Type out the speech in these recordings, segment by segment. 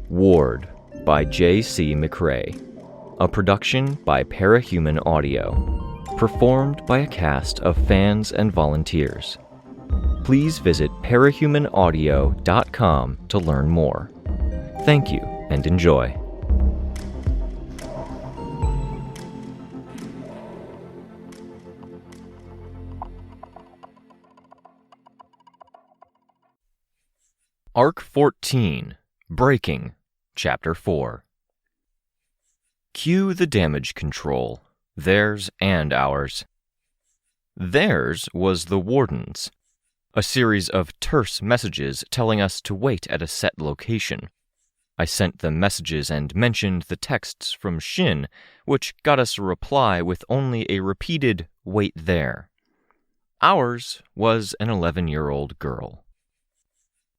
Ward by J.C. McRae. A production by Parahuman Audio. Performed by a cast of fans and volunteers. Please visit parahumanaudio.com to learn more. Thank you and enjoy. Arc 14, Breaking, Chapter 4. Cue the damage control, theirs and ours. Theirs was the Warden's, a series of terse messages telling us to wait at a set location. I sent them messages and mentioned the texts from Shin, which got us a reply with only a repeated, "Wait there." Ours was an 11-year-old girl.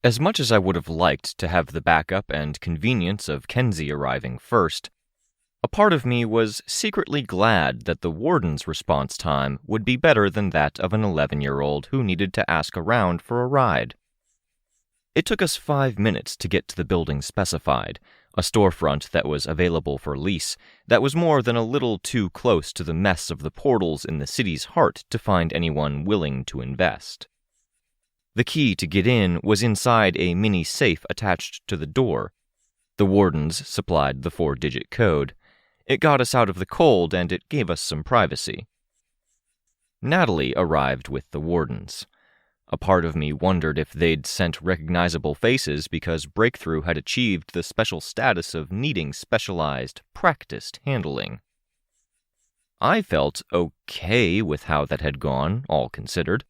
As much as I would have liked to have the backup and convenience of Kenzie arriving first, a part of me was secretly glad that the Warden's response time would be better than that of an 11-year-old who needed to ask around for a ride. It took us 5 minutes to get to the building specified, a storefront that was available for lease that was more than a little too close to the mess of the portals in the city's heart to find anyone willing to invest. The key to get in was inside a mini safe attached to the door. The Warden's supplied the 4-digit code. It got us out of the cold and it gave us some privacy. Natalie arrived with the Warden's. A part of me wondered if they'd sent recognizable faces because Breakthrough had achieved the special status of needing specialized, practiced handling. I felt okay with how that had gone, all considered.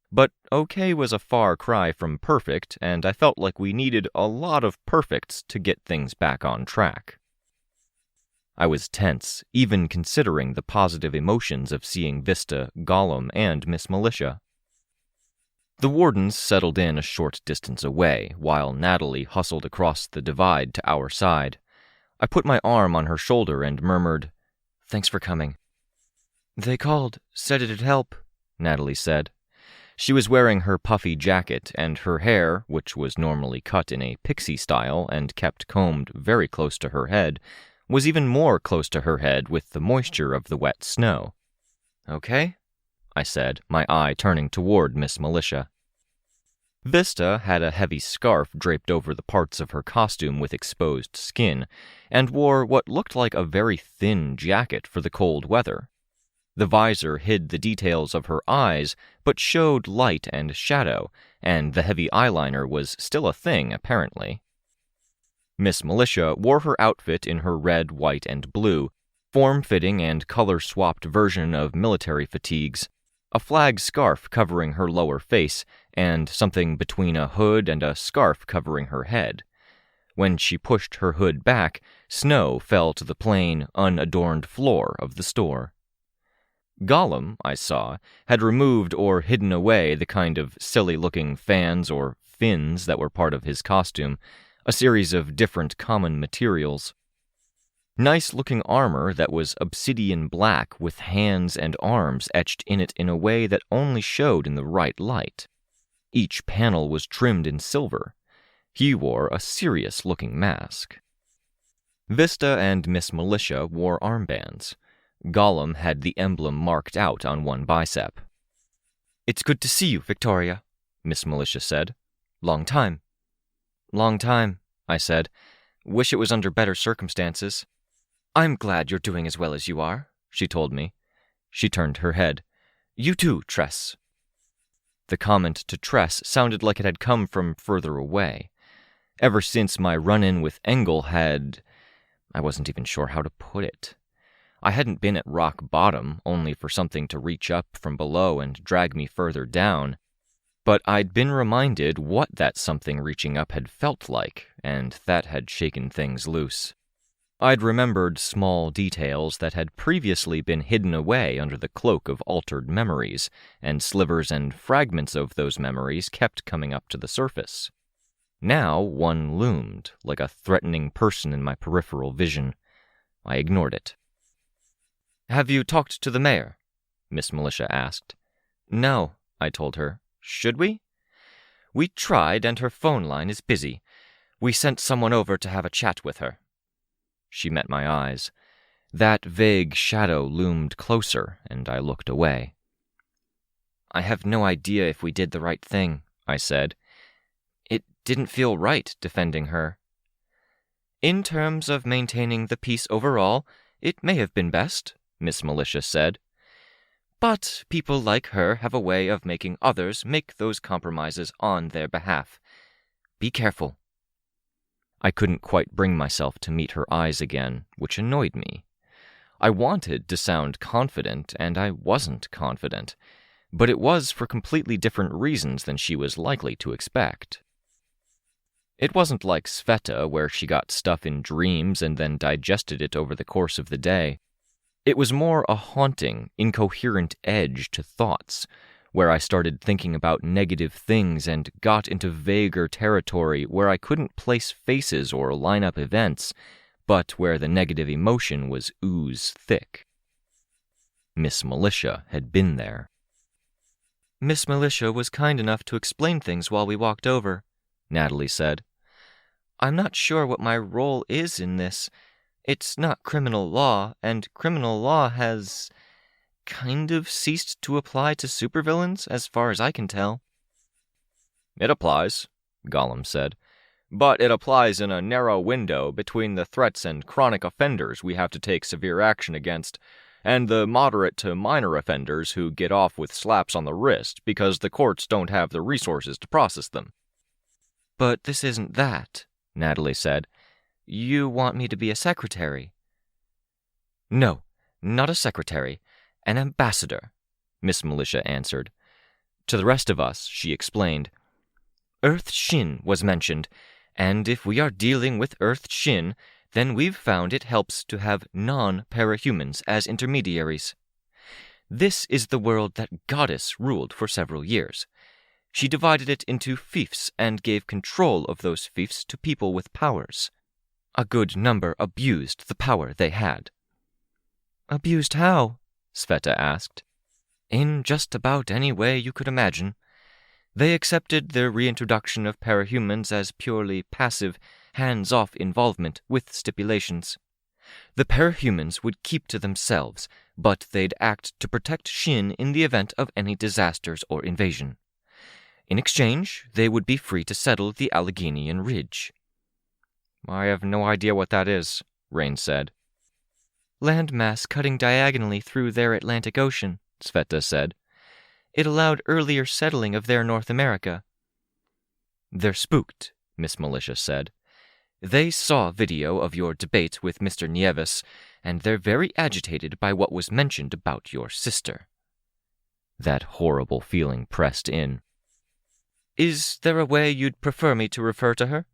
But okay was a far cry from perfect, and I felt like we needed a lot of perfects to get things back on track. I was tense, even considering the positive emotions of seeing Vista, Gollum, and Miss Militia. The Wardens settled in a short distance away, while Natalie hustled across the divide to our side. I put my arm on her shoulder and murmured, "Thanks for coming." "They called, said it'd help," Natalie said. She was wearing her puffy jacket, and her hair, which was normally cut in a pixie style and kept combed very close to her head, was even more close to her head with the moisture of the wet snow. "Okay," I said, my eye turning toward Miss Militia. Vista had a heavy scarf draped over the parts of her costume with exposed skin, and wore what looked like a very thin jacket for the cold weather. The visor hid the details of her eyes, but showed light and shadow, and the heavy eyeliner was still a thing, apparently. Miss Militia wore her outfit in her red, white, and blue, form-fitting and color-swapped version of military fatigues, a flag scarf covering her lower face, and something between a hood and a scarf covering her head. When she pushed her hood back, snow fell to the plain, unadorned floor of the store. Gollum, I saw, had removed or hidden away the kind of silly-looking fans or fins that were part of his costume, a series of different common materials. Nice-looking armor that was obsidian black with hands and arms etched in it in a way that only showed in the right light. Each panel was trimmed in silver. He wore a serious-looking mask. Vista and Miss Militia wore armbands. Gollum had the emblem marked out on one bicep. "It's good to see you, Victoria," Miss Militia said. "Long time." "Long time," I said. "Wish it was under better circumstances." "I'm glad you're doing as well as you are," she told me. She turned her head. "You too, Tress." The comment to Tress sounded like it had come from further away. Ever since my run-in with Engel I wasn't even sure how to put it. I hadn't been at rock bottom, only for something to reach up from below and drag me further down. But I'd been reminded what that something reaching up had felt like, and that had shaken things loose. I'd remembered small details that had previously been hidden away under the cloak of altered memories, and slivers and fragments of those memories kept coming up to the surface. Now one loomed, like a threatening person in my peripheral vision. I ignored it. "Have you talked to the mayor?" Miss Militia asked. "No," I told her. "Should we?" "We tried, and her phone line is busy. We sent someone over to have a chat with her." She met my eyes. That vague shadow loomed closer, and I looked away. "I have no idea if we did the right thing," I said. "It didn't feel right defending her." "In terms of maintaining the peace overall, it may have been best," Miss Militia said. "But people like her have a way of making others make those compromises on their behalf. Be careful." I couldn't quite bring myself to meet her eyes again, which annoyed me. I wanted to sound confident, and I wasn't confident, but it was for completely different reasons than she was likely to expect. It wasn't like Sveta, where she got stuff in dreams and then digested it over the course of the day. It was more a haunting, incoherent edge to thoughts, where I started thinking about negative things and got into vaguer territory where I couldn't place faces or line up events, but where the negative emotion was ooze thick. Miss Militia had been there. "Miss Militia was kind enough to explain things while we walked over," Natalie said. "I'm not sure what my role is in this. It's not criminal law, and criminal law has kind of ceased to apply to supervillains, as far as I can tell." "It applies," Gollum said. "But it applies in a narrow window between the threats and chronic offenders we have to take severe action against, and the moderate to minor offenders who get off with slaps on the wrist because the courts don't have the resources to process them." "But this isn't that," Natalie said. "You want me to be a secretary." "No, not a secretary. An ambassador," Miss Militia answered. To the rest of us, she explained. "Earth Shin was mentioned, and if we are dealing with Earth Shin, then we've found it helps to have non-parahumans as intermediaries. This is the world that Goddess ruled for several years. She divided it into fiefs and gave control of those fiefs to people with powers. A good number abused the power they had." "Abused how?" Sveta asked. "In just about any way you could imagine. They accepted the reintroduction of parahumans as purely passive, hands-off involvement with stipulations. The parahumans would keep to themselves, but they'd act to protect Shin in the event of any disasters or invasion. In exchange, they would be free to settle the Alleghenian Ridge." "I have no idea what that is," Rein said. "Landmass cutting diagonally through their Atlantic Ocean," Sveta said. "It allowed earlier settling of their North America." "They're spooked," Miss Militia said. "They saw video of your debate with Mr. Nieves, and they're very agitated by what was mentioned about your sister." That horrible feeling pressed in. "Is there a way you'd prefer me to refer to her?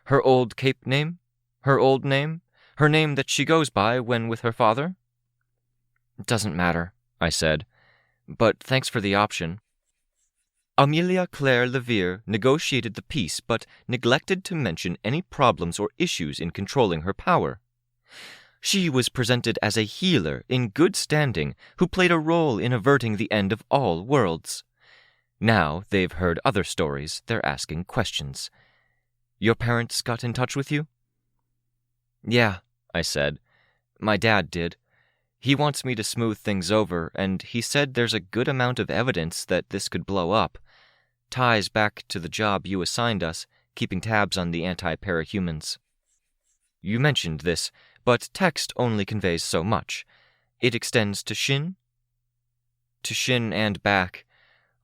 Her old Cape name? Her old name? Her name that she goes by when with her father?" "It doesn't matter," I said, "but thanks for the option." "Amelia Claire Levere negotiated the peace but neglected to mention any problems or issues in controlling her power. She was presented as a healer in good standing who played a role in averting the end of all worlds. Now they've heard other stories, they're asking questions. Your parents got in touch with you?" "Yeah," I said. "My dad did. He wants me to smooth things over, and he said there's a good amount of evidence that this could blow up. Ties back to the job you assigned us, keeping tabs on the anti-parahumans. You mentioned this, but text only conveys so much. It extends to Shin?" "To Shin and back.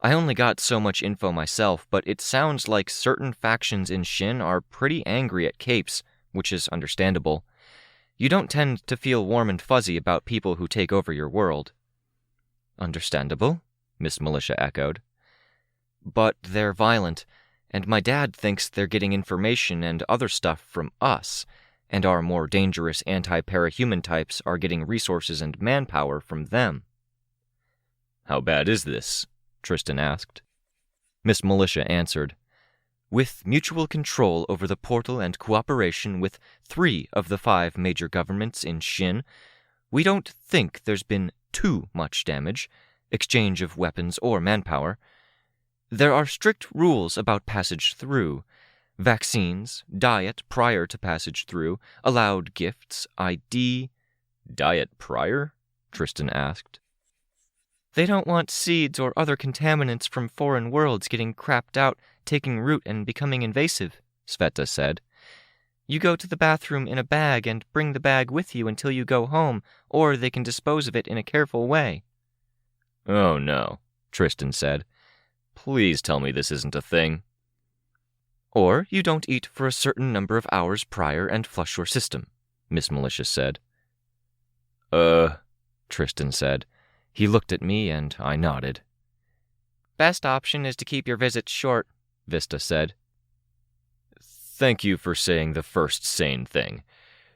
I only got so much info myself, but it sounds like certain factions in Shin are pretty angry at Capes, which is understandable. You don't tend to feel warm and fuzzy about people who take over your world." "Understandable," Miss Militia echoed. "But they're violent, and my dad thinks they're getting information and other stuff from us, and our more dangerous anti-parahuman types are getting resources and manpower from them." "How bad is this?" Tristan asked. Miss Militia answered. With mutual control over the portal and cooperation with 3 of the 5 major governments in Shin, we don't think there's been too much damage, exchange of weapons or manpower. There are strict rules about passage through. Vaccines, diet prior to passage through, allowed gifts, ID... Diet prior? Tristan asked. They don't want seeds or other contaminants from foreign worlds getting crapped out, taking root and becoming invasive, Sveta said. You go to the bathroom in a bag and bring the bag with you until you go home, or they can dispose of it in a careful way. Oh no, Tristan said. Please tell me this isn't a thing. Or you don't eat for a certain number of hours prior and flush your system, Miss Malicious said. Tristan said. He looked at me and I nodded. Best option is to keep your visits short, Vista said. Thank you for saying the first sane thing.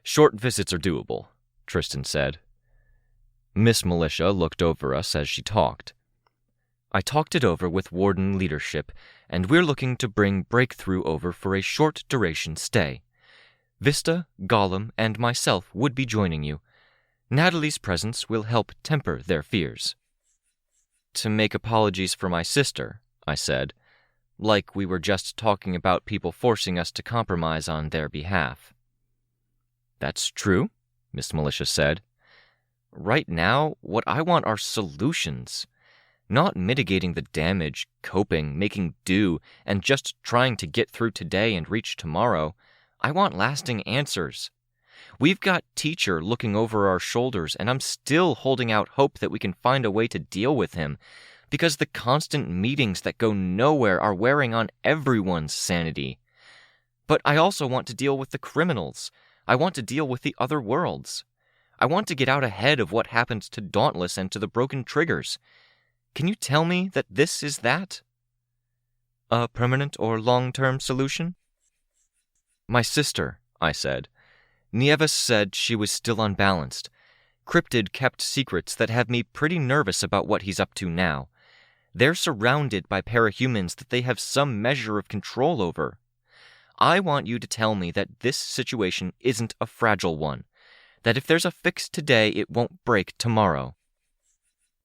Short visits are doable, Tristan said. Miss Militia looked over us as she talked. I talked it over with Warden leadership, and we're looking to bring Breakthrough over for a short duration stay. Vista, Gollum, and myself would be joining you. Natalie's presence will help temper their fears. To make apologies for my sister, I said, like we were just talking about people forcing us to compromise on their behalf. That's true, Miss Militia said. Right now, what I want are solutions. Not mitigating the damage, coping, making do, and just trying to get through today and reach tomorrow. I want lasting answers. We've got Teacher looking over our shoulders, and I'm still holding out hope that we can find a way to deal with him, because the constant meetings that go nowhere are wearing on everyone's sanity. But I also want to deal with the criminals. I want to deal with the other worlds. I want to get out ahead of what happened to Dauntless and to the Broken Triggers. Can you tell me that this is that? A permanent or long-term solution? My sister, I said. Nieves said she was still unbalanced. Cryptid kept secrets that have me pretty nervous about what he's up to now. They're surrounded by parahumans that they have some measure of control over. I want you to tell me that this situation isn't a fragile one, that if there's a fix today, it won't break tomorrow.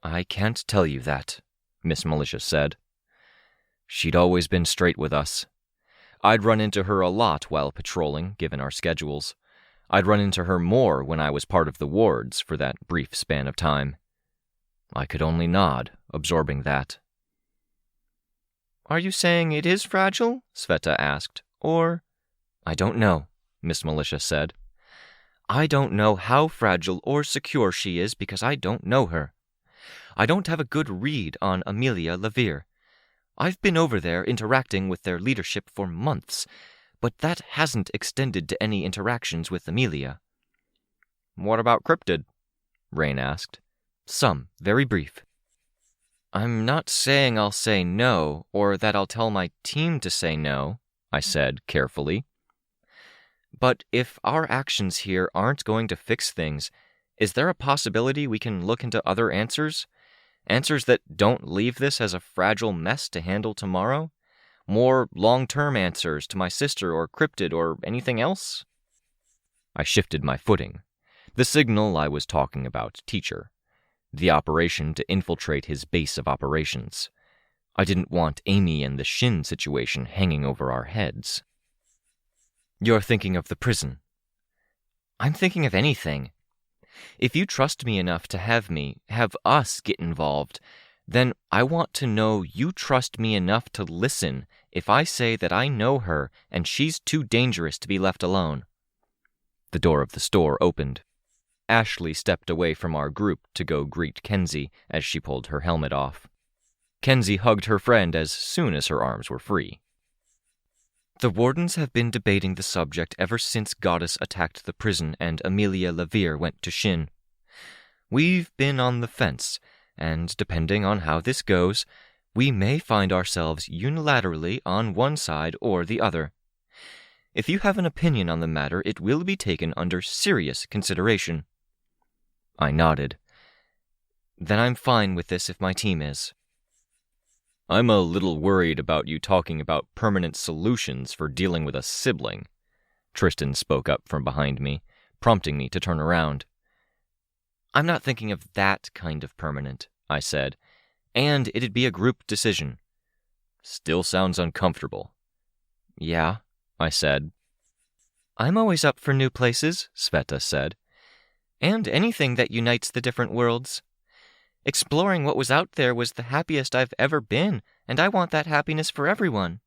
I can't tell you that, Miss Militia said. She'd always been straight with us. I'd run into her a lot while patrolling, given our schedules. I'd run into her more when I was part of the wards for that brief span of time. I could only nod, absorbing that. Are you saying it is fragile? Sveta asked. Or... I don't know, Miss Militia said. I don't know how fragile or secure she is because I don't know her. I don't have a good read on Amelia Levere. I've been over there interacting with their leadership for months, but that hasn't extended to any interactions with Amelia. What about Cryptid? Rein asked. Some, very brief. I'm not saying I'll say no, or that I'll tell my team to say no, I said carefully. But if our actions here aren't going to fix things, is there a possibility we can look into other answers? Answers that don't leave this as a fragile mess to handle tomorrow? More long-term answers to my sister or Cryptid or anything else? I shifted my footing. The signal I was talking about, Teacher. The operation to infiltrate his base of operations. I didn't want Amy and the Shin situation hanging over our heads. You're thinking of the prison. I'm thinking of anything. If you trust me enough to have us get involved, then I want to know you trust me enough to listen if I say that I know her and she's too dangerous to be left alone. The door of the store opened. Ashley stepped away from our group to go greet Kenzie as she pulled her helmet off. Kenzie hugged her friend as soon as her arms were free. The wardens have been debating the subject ever since Goddess attacked the prison and Amelia Levere went to Shin. We've been on the fence, and depending on how this goes, we may find ourselves unilaterally on one side or the other. If you have an opinion on the matter, it will be taken under serious consideration. I nodded. Then I'm fine with this if my team is. I'm a little worried about you talking about permanent solutions for dealing with a sibling. Tristan spoke up from behind me, prompting me to turn around. I'm not thinking of that kind of permanent, I said, and it'd be a group decision. Still sounds uncomfortable. Yeah, I said. I'm always up for new places, Sveta said, and anything that unites the different worlds. Exploring what was out there was the happiest I've ever been, and I want that happiness for everyone.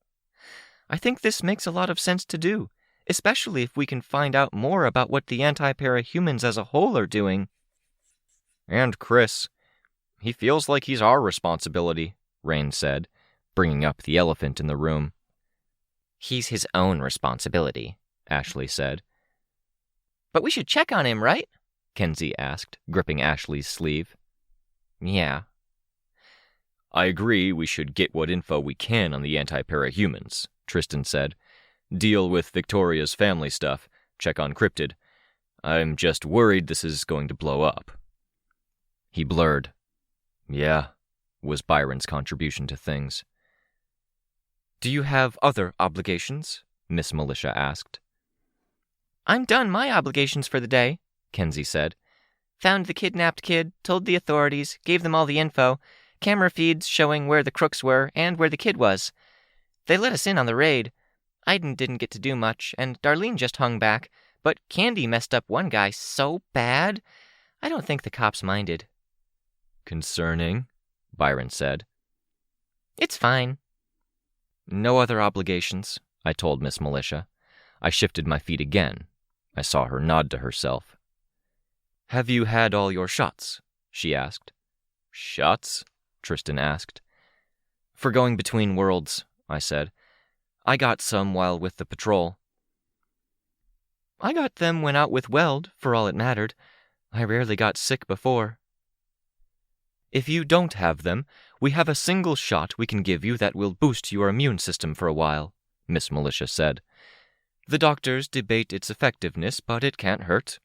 I think this makes a lot of sense to do, especially if we can find out more about what the anti-para-humans as a whole are doing. And Chris. He feels like he's our responsibility, Rein said, bringing up the elephant in the room. He's his own responsibility, Ashley said. But we should check on him, right? Kenzie asked, gripping Ashley's sleeve. Yeah. I agree we should get what info we can on the anti-para-humans, Tristan said. Deal with Victoria's family stuff, check on Cryptid. I'm just worried this is going to blow up. He blurred. Yeah, was Byron's contribution to things. Do you have other obligations? Miss Militia asked. I'm done my obligations for the day, Kenzie said. Found the kidnapped kid, told the authorities, gave them all the info, camera feeds showing where the crooks were and where the kid was. They let us in on the raid. Aiden didn't get to do much, and Darlene just hung back, but Candy messed up one guy so bad, I don't think the cops minded. Concerning, Byron said. It's fine. No other obligations, I told Miss Militia. I shifted my feet again. I saw her nod to herself. Have you had all your shots? She asked. Shots? Tristan asked. For going between worlds, I said. I got some while with the patrol. I got them when out with Weld, for all it mattered. I rarely got sick before. If you don't have them, we have a single shot we can give you that will boost your immune system for a while, Miss Militia said. The doctors debate its effectiveness, but it can't hurt.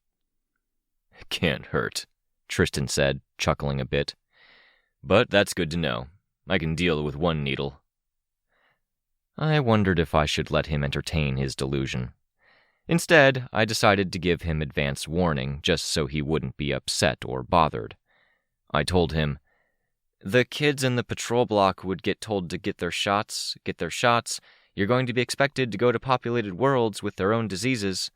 Can't hurt, Tristan said, chuckling a bit. But that's good to know. I can deal with one needle. I wondered if I should let him entertain his delusion. Instead, I decided to give him advance warning just so he wouldn't be upset or bothered. I told him, the kids in the patrol block would get told to get their shots. You're going to be expected to go to populated worlds with their own diseases.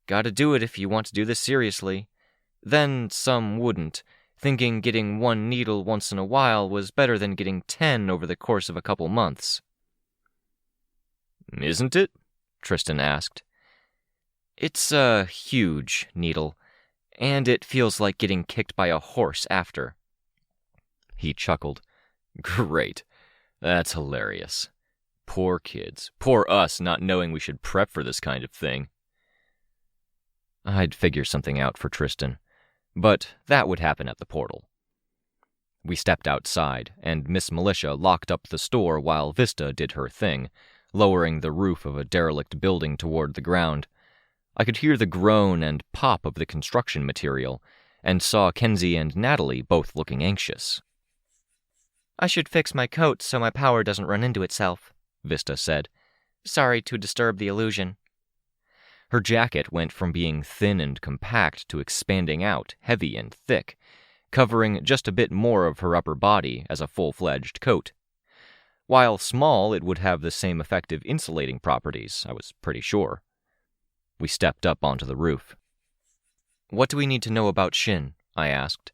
Gotta do it if you want to do this seriously. Then some wouldn't, thinking getting one needle once in a while was better than getting 10 over the course of a couple months. Isn't it? Tristan asked. It's a huge needle, and it feels like getting kicked by a horse after. He chuckled. Great. That's hilarious. Poor kids. Poor us not knowing we should prep for this kind of thing. I'd figure something out for Tristan, but that would happen at the portal. We stepped outside, and Miss Militia locked up the store while Vista did her thing, lowering the roof of a derelict building toward the ground. I could hear the groan and pop of the construction material, and saw Kenzie and Natalie both looking anxious. I should fix my coat so my power doesn't run into itself, Vista said. Sorry to disturb the illusion. Her jacket went from being thin and compact to expanding out, heavy and thick, covering just a bit more of her upper body as a full-fledged coat. While small, it would have the same effective insulating properties, I was pretty sure. We stepped up onto the roof. What do we need to know about Shin? I asked.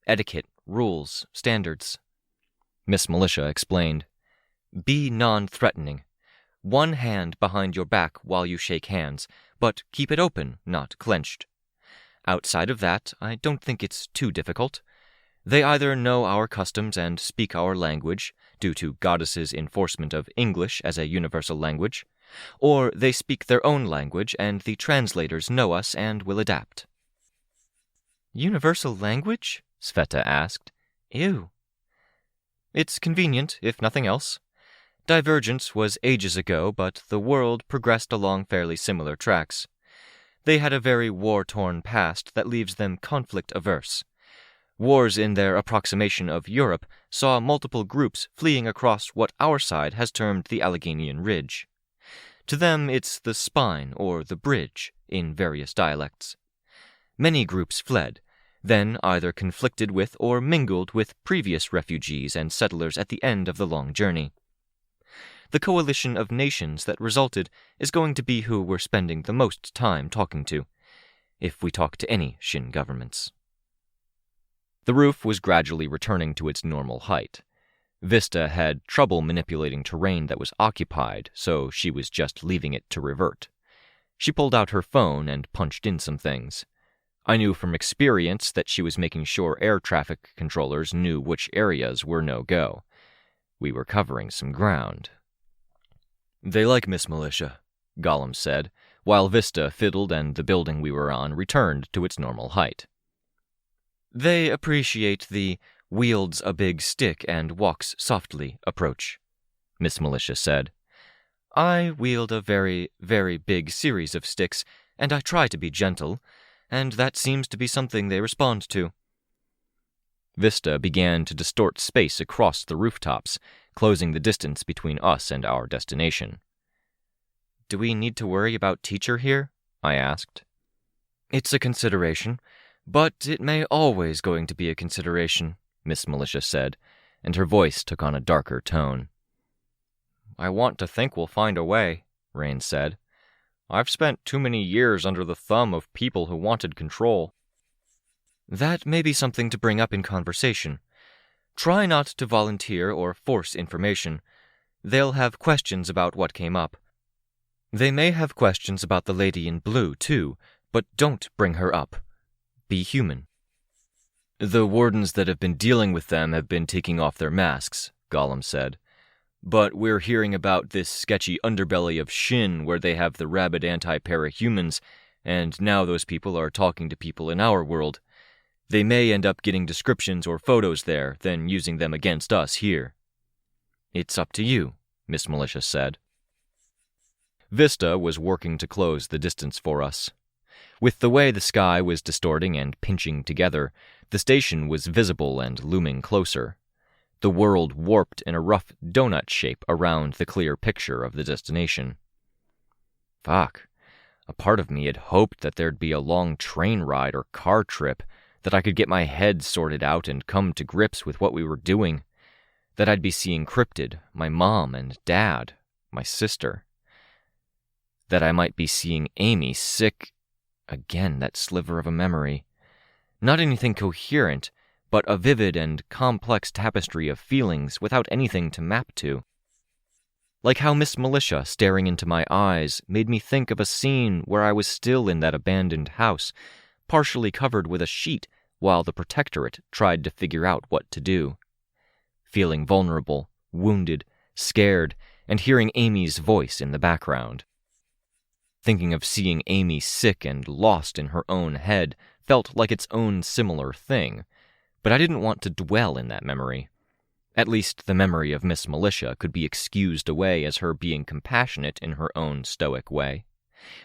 Etiquette, rules, standards. Miss Militia explained. Be non-threatening. One hand behind your back while you shake hands, but keep it open, not clenched. Outside of that, I don't think it's too difficult. They either know our customs and speak our language, due to Goddess's enforcement of English as a universal language, or they speak their own language and the translators know us and will adapt. Universal language? Sveta asked. Ew. It's convenient, if nothing else. Divergence was ages ago, but the world progressed along fairly similar tracks. They had a very war-torn past that leaves them conflict-averse. Wars in their approximation of Europe saw multiple groups fleeing across what our side has termed the Alleghenian Ridge. To them, it's the spine or the bridge in various dialects. Many groups fled, then either conflicted with or mingled with previous refugees and settlers at the end of the long journey. The coalition of nations that resulted is going to be who we're spending the most time talking to, if we talk to any Shin governments. The roof was gradually returning to its normal height. Vista had trouble manipulating terrain that was occupied, so she was just leaving it to revert. She pulled out her phone and punched in some things. I knew from experience that she was making sure air traffic controllers knew which areas were no-go. We were covering some ground. "They like Miss Militia," Gollum said, while Vista fiddled and the building we were on returned to its normal height. "They appreciate the wields a big stick and walks softly approach," Miss Militia said. "I wield a very, very big series of sticks, and I try to be gentle, and that seems to be something they respond to." Vista began to distort space across the rooftops, closing the distance between us and our destination. "Do we need to worry about Teacher here?" I asked. "It's a consideration, but it may always going to be a consideration," Miss Militia said, and her voice took on a darker tone. "I want to think we'll find a way," Rein said. "I've spent too many years under the thumb of people who wanted control." "That may be something to bring up in conversation. Try not to volunteer or force information. They'll have questions about what came up. They may have questions about the lady in blue, too, but don't bring her up. Be human." "The wardens that have been dealing with them have been taking off their masks," Gollum said. "But we're hearing about this sketchy underbelly of Shin where they have the rabid anti-parahumans, and now those people are talking to people in our world. They may end up getting descriptions or photos there, then using them against us here." "It's up to you," Miss Militia said. Vista was working to close the distance for us. With the way the sky was distorting and pinching together, the station was visible and looming closer. The world warped in a rough donut shape around the clear picture of the destination. Fuck. A part of me had hoped that there'd be a long train ride or car trip, that I could get my head sorted out and come to grips with what we were doing, that I'd be seeing Cryptid, my mom and dad, my sister, that I might be seeing Amy sick. Again, that sliver of a memory. Not anything coherent, but a vivid and complex tapestry of feelings without anything to map to. Like how Miss Militia staring into my eyes made me think of a scene where I was still in that abandoned house, partially covered with a sheet while the Protectorate tried to figure out what to do. Feeling vulnerable, wounded, scared, and hearing Amy's voice in the background. Thinking of seeing Amy sick and lost in her own head felt like its own similar thing, but I didn't want to dwell in that memory. At least the memory of Miss Militia could be excused away as her being compassionate in her own stoic way,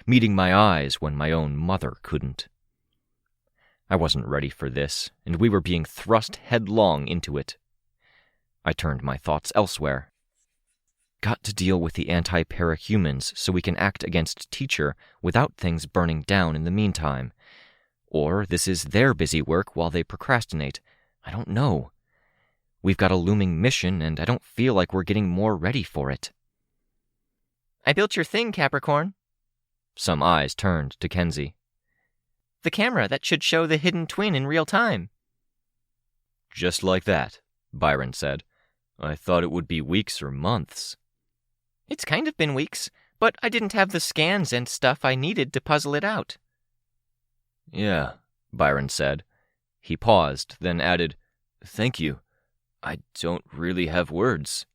meeting my eyes when my own mother couldn't. I wasn't ready for this, and we were being thrust headlong into it. I turned my thoughts elsewhere. Got to deal with the anti-parahumans so we can act against Teacher without things burning down in the meantime. Or this is their busy work while they procrastinate. I don't know. We've got a looming mission, and I don't feel like we're getting more ready for it. "I built your thing, Capricorn." Some eyes turned to Kenzie. "The camera that should show the hidden twin in real time." "Just like that," Byron said. "I thought it would be weeks or months." "It's kind of been weeks, but I didn't have the scans and stuff I needed to puzzle it out." "Yeah," Byron said. He paused, then added, "Thank you. I don't really have words."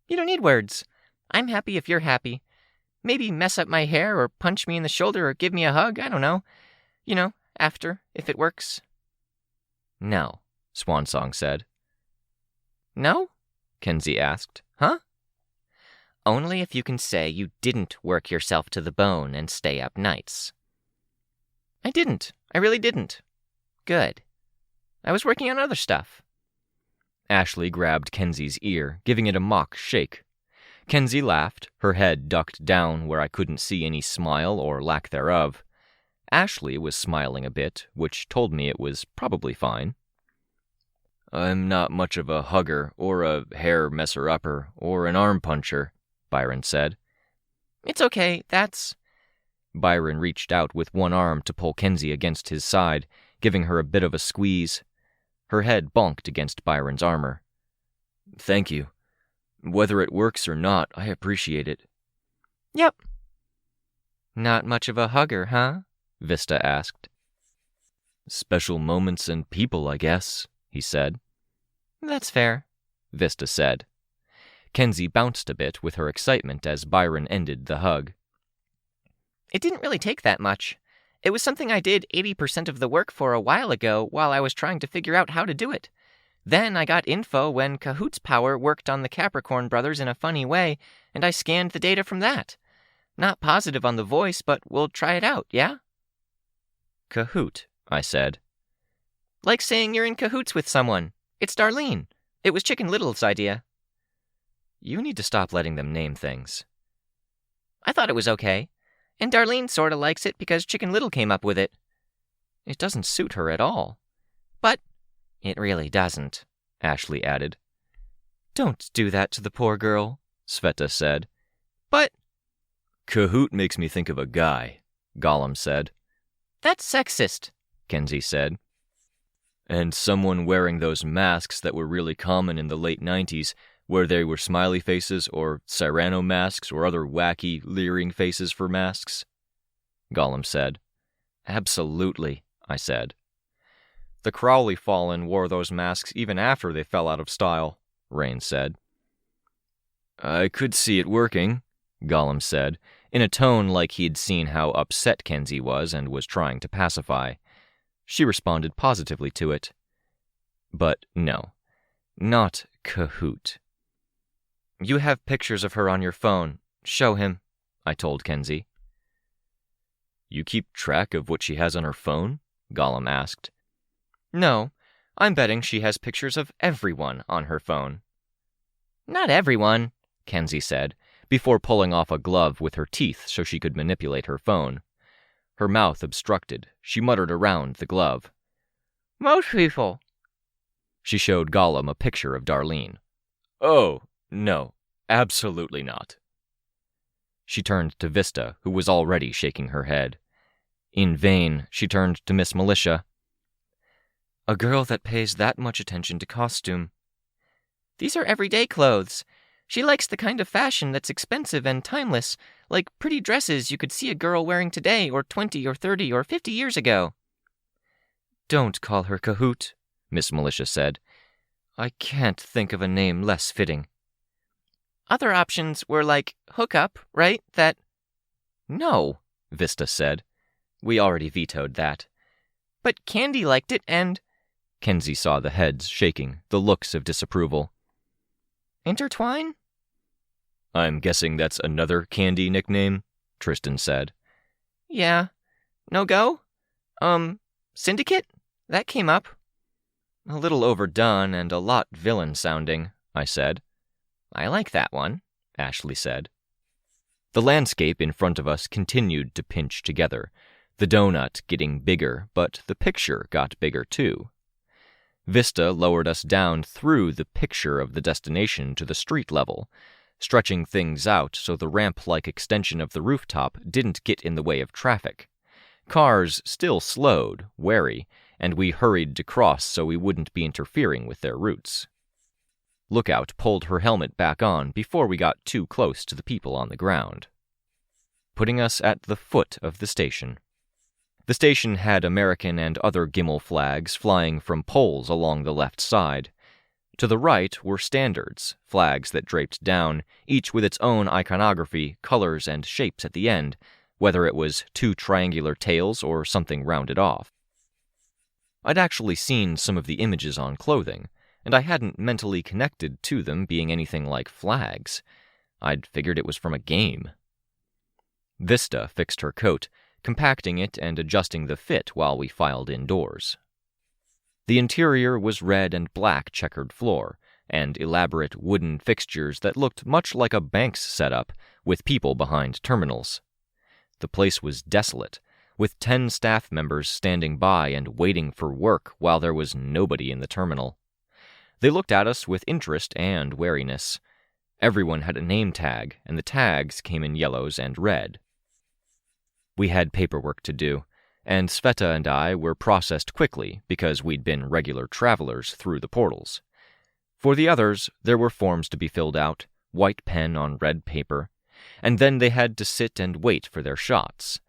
"You don't need words. I'm happy if you're happy. Maybe mess up my hair or punch me in the shoulder or give me a hug, I don't know. You know, after, if it works." "No," Swansong said. "No?" Kenzie asked. "Huh?" Only if you can say you didn't work yourself to the bone and stay up nights." "I didn't. I really didn't." "Good. I was working on other stuff. Ashley grabbed Kenzie's ear, giving it a mock shake. Kenzie laughed, her head ducked down where I couldn't see any smile or lack thereof. Ashley was smiling a bit, which told me it was probably fine. I'm not much of a hugger, or a hair messer-upper, or an arm puncher, Byron said. It's okay, that's... Byron reached out with one arm to pull Kenzie against his side, giving her a bit of a squeeze. Her head bonked against Byron's armor. Thank you. Whether it works or not, I appreciate it. Yep. Not much of a hugger, huh? Vista asked. Special moments and people, I guess, he said. That's fair, Vista said. Kenzie bounced a bit with her excitement as Byron ended the hug. It didn't really take that much. It was something I did 80% of the work for a while ago while I was trying to figure out how to do it. Then I got info when Cahoot's power worked on the Capricorn brothers in a funny way, and I scanned the data from that. Not positive on the voice, but we'll try it out, yeah? Cahoot, I said. Like saying you're in cahoots with someone. It's Darlene. It was Chicken Little's idea. You need to stop letting them name things. I thought it was okay. And Darlene sorta likes it because Chicken Little came up with it. It doesn't suit her at all. But it really doesn't, Ashley added. Don't do that to the poor girl, Sveta said. But Cahoot makes me think of a guy, Gollum said. That's sexist, Kenzie said. And someone wearing those masks that were really common in the late 90s, where they were smiley faces or Cyrano masks or other wacky, leering faces for masks? Gollum said. Absolutely, I said. The Crowley Fallen wore those masks even after they fell out of style, Rein said. I could see it working, Gollum said, in a tone like he'd seen how upset Kenzie was and was trying to pacify. She responded positively to it. But no, not Cahoot. You have pictures of her on your phone. Show him, I told Kenzie. You keep track of what she has on her phone? Gollum asked. No, I'm betting she has pictures of everyone on her phone. Not everyone, Kenzie said, before pulling off a glove with her teeth so she could manipulate her phone. Her mouth obstructed. She muttered around the glove. Most people. She showed Gollum a picture of Darlene. Oh, no, absolutely not. She turned to Vista, who was already shaking her head. In vain, she turned to Miss Militia. A girl that pays that much attention to costume. These are everyday clothes. She likes the kind of fashion that's expensive and timeless, like pretty dresses you could see a girl wearing today or 20 or 30 or 50 years ago. Don't call her Cahoot, Miss Militia said. I can't think of a name less fitting. Other options were like hookup, right? That... No, Vista said. We already vetoed that. But Candy liked it and... Kenzie saw the heads shaking, the looks of disapproval. Intertwine? I'm guessing that's another Candy nickname, Tristan said. Yeah. No go? Syndicate? That came up. A little overdone and a lot villain-sounding, I said. I like that one, Ashley said. The landscape in front of us continued to pinch together, the donut getting bigger, but the picture got bigger too. Vista lowered us down through the picture of the destination to the street level, stretching things out so the ramp-like extension of the rooftop didn't get in the way of traffic. Cars still slowed, wary, and we hurried to cross so we wouldn't be interfering with their routes. Lookout pulled her helmet back on before we got too close to the people on the ground, putting us at the foot of the station. The station had American and other Gimel flags flying from poles along the left side. To the right were standards, flags that draped down, each with its own iconography, colors, and shapes at the end, whether it was two triangular tails or something rounded off. I'd actually seen some of the images on clothing, and I hadn't mentally connected to them being anything like flags. I'd figured it was from a game. Vista fixed her coat, compacting it and adjusting the fit while we filed indoors. The interior was red and black checkered floor, and elaborate wooden fixtures that looked much like a bank's setup, with people behind terminals. The place was desolate, with 10 staff members standing by and waiting for work while there was nobody in the terminal. They looked at us with interest and wariness. Everyone had a name tag, and the tags came in yellows and red. We had paperwork to do, and Sveta and I were processed quickly because we'd been regular travelers through the portals. For the others, there were forms to be filled out, white pen on red paper, and then they had to sit and wait for their shots.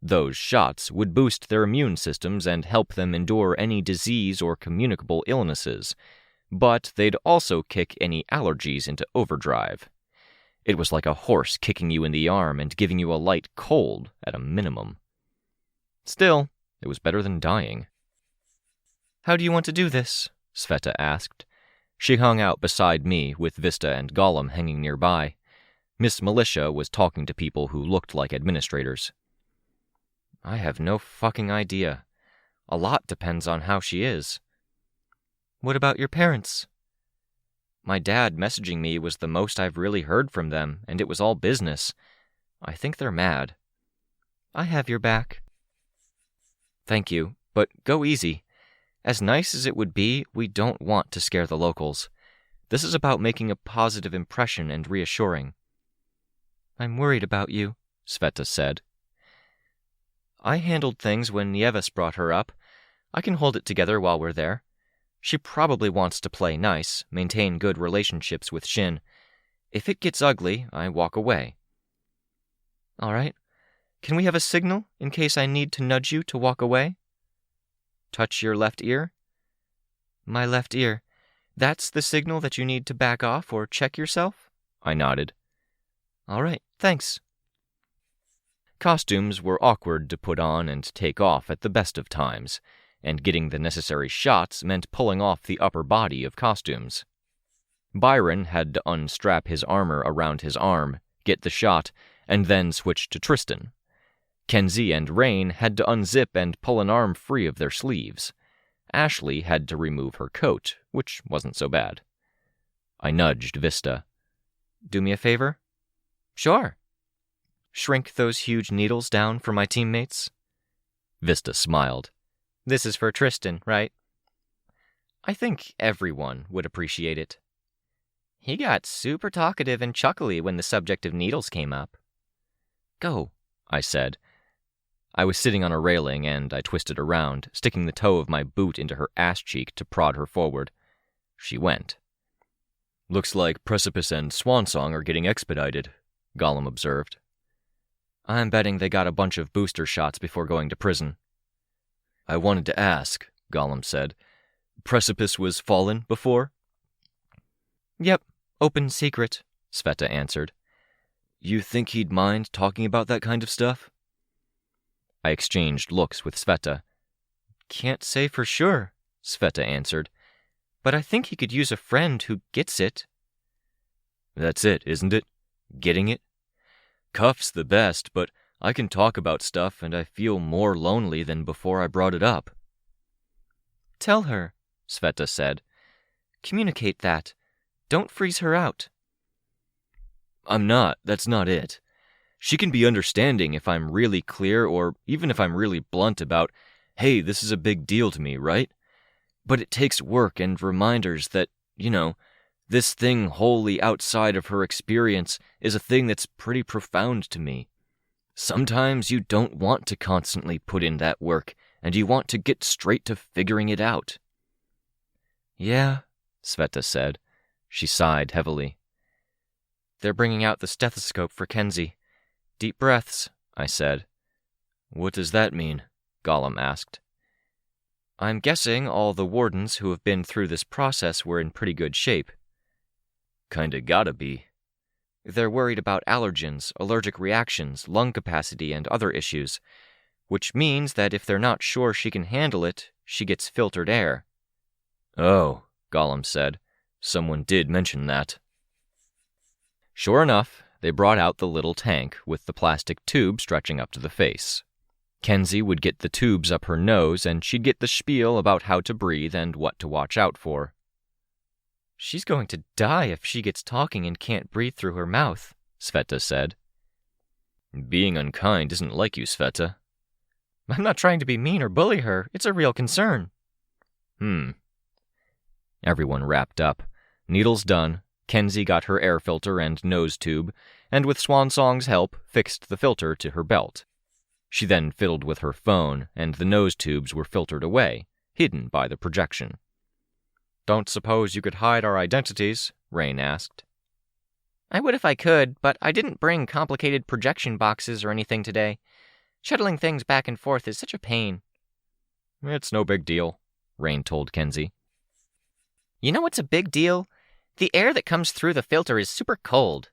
Those shots would boost their immune systems and help them endure any disease or communicable illnesses, but they'd also kick any allergies into overdrive. It was like a horse kicking you in the arm and giving you a light cold at a minimum. Still, it was better than dying. "How do you want to do this?" Sveta asked. She hung out beside me with Vista and Gollum hanging nearby. Miss Militia was talking to people who looked like administrators. "I have no fucking idea. A lot depends on how she is." "What about your parents?" "My dad messaging me was the most I've really heard from them, and it was all business. I think they're mad." "I have your back." "Thank you, but go easy. As nice as it would be, we don't want to scare the locals. This is about making a positive impression and reassuring." "I'm worried about you," Sveta said. "I handled things when Nieves brought her up. I can hold it together while we're there. She probably wants to play nice, maintain good relationships with Shin. If it gets ugly, I walk away." "All right. Can we have a signal in case I need to nudge you to walk away?" "Touch your left ear?" "My left ear. That's the signal that you need to back off or check yourself?" I nodded. "All right, thanks." Costumes were awkward to put on and take off at the best of times, and getting the necessary shots meant pulling off the upper body of costumes. Byron had to unstrap his armor around his arm, get the shot, and then switch to Tristan. Kenzie and Rein had to unzip and pull an arm free of their sleeves. Ashley had to remove her coat, which wasn't so bad. I nudged Vista. "Do me a favor?" "Sure." "Shrink those huge needles down for my teammates." Vista smiled. "This is for Tristan, right?" "I think everyone would appreciate it." He got super talkative and chuckly when the subject of needles came up. "Go," I said. I was sitting on a railing, and I twisted around, sticking the toe of my boot into her ass cheek to prod her forward. She went. "Looks like Precipice and Swansong are getting expedited," Gollum observed. "I'm betting they got a bunch of booster shots before going to prison." "I wanted to ask," Gollum said. "Precipice was fallen before?" "Yep, open secret," Sveta answered. "You think he'd mind talking about that kind of stuff?" I exchanged looks with Sveta. "Can't say for sure," Sveta answered. "But I think he could use a friend who gets it." "That's it, isn't it? Getting it? Cuff's the best, but I can talk about stuff and I feel more lonely than before I brought it up." "Tell her," Sveta said. "Communicate that. Don't freeze her out." "I'm not. That's not it. She can be understanding if I'm really clear or even if I'm really blunt about, hey, this is a big deal to me, right? But it takes work and reminders that, this thing wholly outside of her experience is a thing that's pretty profound to me. Sometimes you don't want to constantly put in that work, and you want to get straight to figuring it out." "Yeah," Sveta said. She sighed heavily. "They're bringing out the stethoscope for Kenzie. Deep breaths," I said. "What does that mean?" Gollum asked. "I'm guessing all the wardens who have been through this process were in pretty good shape." "Kinda gotta be." "They're worried about allergens, allergic reactions, lung capacity, and other issues, which means that if they're not sure she can handle it, she gets filtered air." "Oh," Gollum said. "Someone did mention that." Sure enough, they brought out the little tank with the plastic tube stretching up to the face. Kenzie would get the tubes up her nose, and she'd get the spiel about how to breathe and what to watch out for. "She's going to die if she gets talking and can't breathe through her mouth," Sveta said. "Being unkind isn't like you, Sveta." "I'm not trying to be mean or bully her. It's a real concern." Everyone wrapped up. Needles done. Kenzie got her air filter and nose tube, and with Swansong's help, fixed the filter to her belt. She then fiddled with her phone, and the nose tubes were filtered away, hidden by the projection. "Don't suppose you could hide our identities?" Rein asked. "I would if I could, but I didn't bring complicated projection boxes or anything today. Shuttling things back and forth is such a pain." "It's no big deal," Rein told Kenzie. "You know what's a big deal? The air that comes through the filter is super cold,"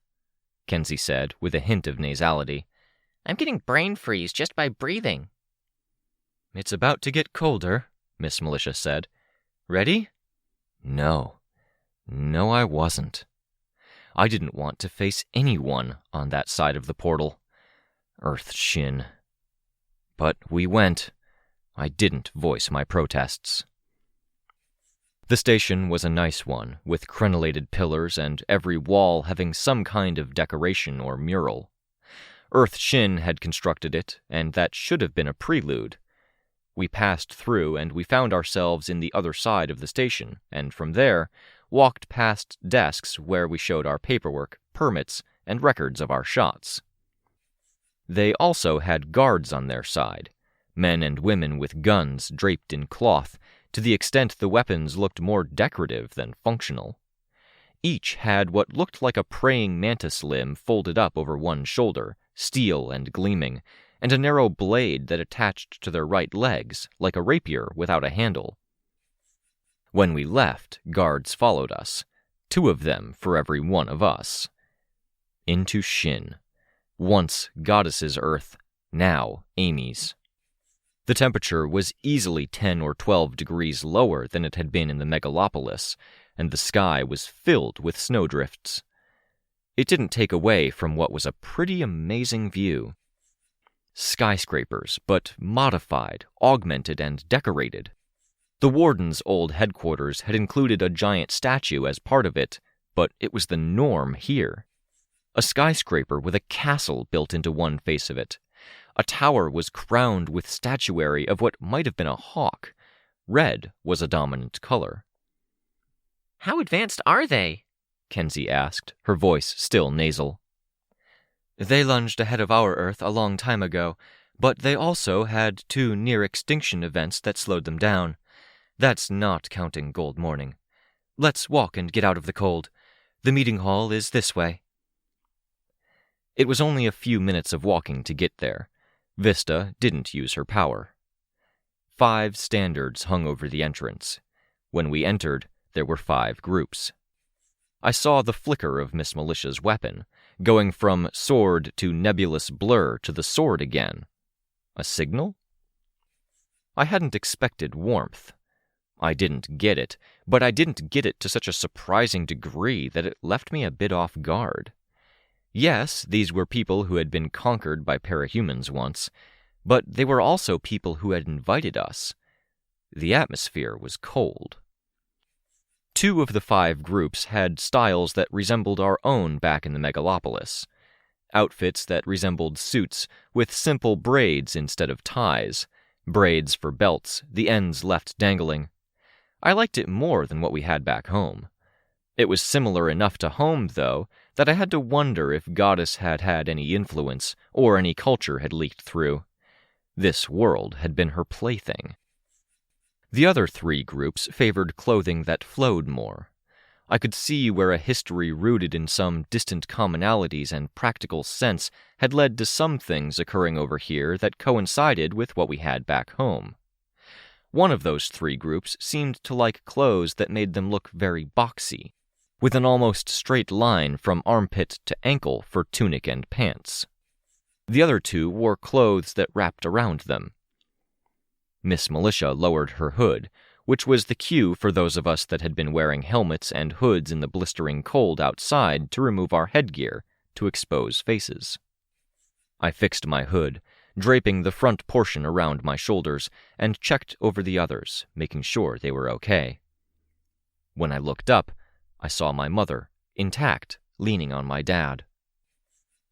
Kenzie said, with a hint of nasality. "I'm getting brain freeze just by breathing." "It's about to get colder," Miss Militia said. "Ready?" No, I wasn't. I didn't want to face anyone on that side of the portal. Earth Shin. But we went. I didn't voice my protests. The station was a nice one, with crenellated pillars and every wall having some kind of decoration or mural. Earth Shin had constructed it, and that should have been a prelude. We passed through, and we found ourselves in the other side of the station, and from there, walked past desks where we showed our paperwork, permits, and records of our shots. They also had guards on their side, men and women with guns draped in cloth, to the extent the weapons looked more decorative than functional. Each had what looked like a praying mantis limb folded up over one shoulder, steel and gleaming, and a narrow blade that attached to their right legs, like a rapier without a handle. When we left, guards followed us, 2 of them for every one of us. Into Shin. Once Goddess's Earth, now Amy's. The temperature was easily 10 or 12 degrees lower than it had been in the megalopolis, and the sky was filled with snowdrifts. It didn't take away from what was a pretty amazing view. Skyscrapers, but modified, augmented, and decorated. The warden's old headquarters had included a giant statue as part of it, but it was the norm here. A skyscraper with a castle built into one face of it. A tower was crowned with statuary of what might have been a hawk. Red was a dominant color. "How advanced are they?" Kenzie asked, her voice still nasal. "They lunged ahead of our Earth a long time ago, but they also had 2 near-extinction events that slowed them down. That's not counting Gold Morning. Let's walk and get out of the cold. The meeting hall is this way." It was only a few minutes of walking to get there. Vista didn't use her power. 5 standards hung over the entrance. When we entered, there were 5 groups. I saw the flicker of Miss Militia's weapon, going from sword to nebulous blur to the sword again. A signal? I hadn't expected warmth. I didn't get it, but I didn't get it to such a surprising degree that it left me a bit off guard. Yes, these were people who had been conquered by parahumans once, but they were also people who had invited us. The atmosphere was cold. 2 of the 5 groups had styles that resembled our own back in the megalopolis. Outfits that resembled suits with simple braids instead of ties, braids for belts, the ends left dangling. I liked it more than what we had back home. It was similar enough to home, though, that I had to wonder if Goddess had had any influence or any culture had leaked through. This world had been her plaything. The other 3 groups favored clothing that flowed more. I could see where a history rooted in some distant commonalities and practical sense had led to some things occurring over here that coincided with what we had back home. One of those 3 groups seemed to like clothes that made them look very boxy, with an almost straight line from armpit to ankle for tunic and pants. The other 2 wore clothes that wrapped around them. Miss Militia lowered her hood, which was the cue for those of us that had been wearing helmets and hoods in the blistering cold outside to remove our headgear to expose faces. I fixed my hood, draping the front portion around my shoulders, and checked over the others, making sure they were okay. When I looked up, I saw my mother, intact, leaning on my dad.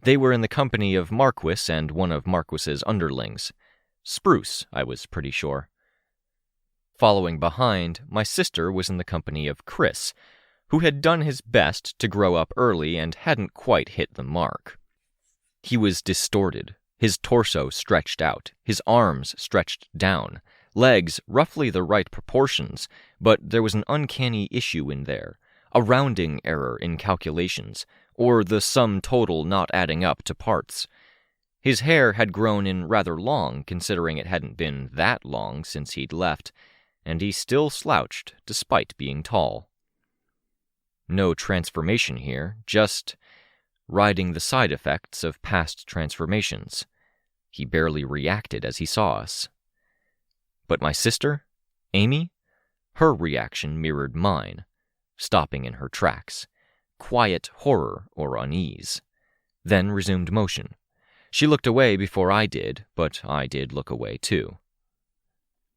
They were in the company of Marquis and one of Marquis's underlings. Spruce, I was pretty sure. Following behind, my sister was in the company of Chris, who had done his best to grow up early and hadn't quite hit the mark. He was distorted, his torso stretched out, his arms stretched down, legs roughly the right proportions, but there was an uncanny issue in there, a rounding error in calculations, or the sum total not adding up to parts. His hair had grown in rather long, considering it hadn't been that long since he'd left, and he still slouched despite being tall. No transformation here, just riding the side effects of past transformations. He barely reacted as he saw us. But my sister, Amy, her reaction mirrored mine, stopping in her tracks, quiet horror or unease, then resumed motion. She looked away before I did, but I did look away too.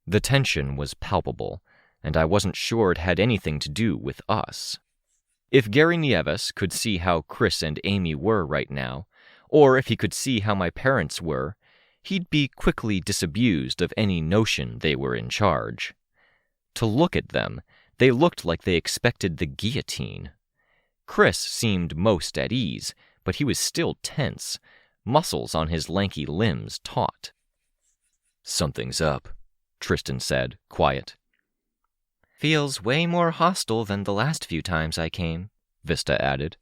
The tension was palpable, and I wasn't sure it had anything to do with us. If Gary Nieves could see how Chris and Amy were right now, or if he could see how my parents were, he'd be quickly disabused of any notion they were in charge. To look at them, they looked like they expected the guillotine. Chris seemed most at ease, but he was still tense, muscles on his lanky limbs taut. "Something's up," Tristan said, quiet. "Feels way more hostile than the last few times I came," Vista added.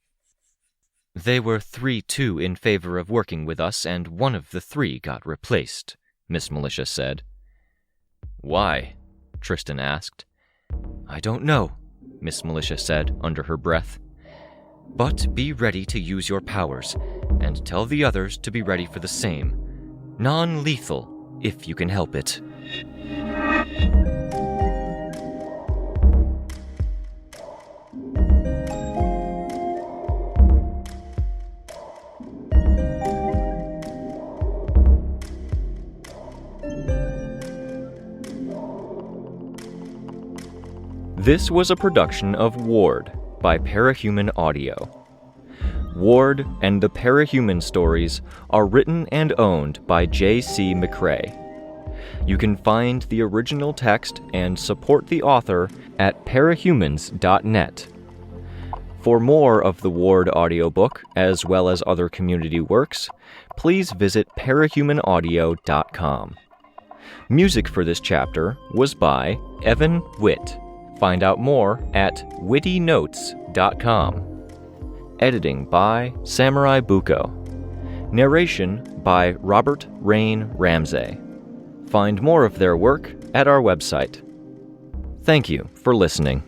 "They were 3-2 in favor of working with us, and one of the 3 got replaced," Miss Militia said. "Why?" Tristan asked. "I don't know," Miss Militia said under her breath. "But be ready to use your powers, and tell the others to be ready for the same. Non-lethal, if you can help it." This was a production of Ward by Parahuman Audio. Ward and the Parahuman stories are written and owned by J.C. McCrae. You can find the original text and support the author at parahumans.net. For more of the Ward audiobook, as well as other community works, please visit parahumanaudio.com. Music for this chapter was by Evan Witt. Find out more at wittynotes.com. Editing by SamuraiBuko. Narration by Robert Rein Ramsay. Find more of their work at our website. Thank you for listening.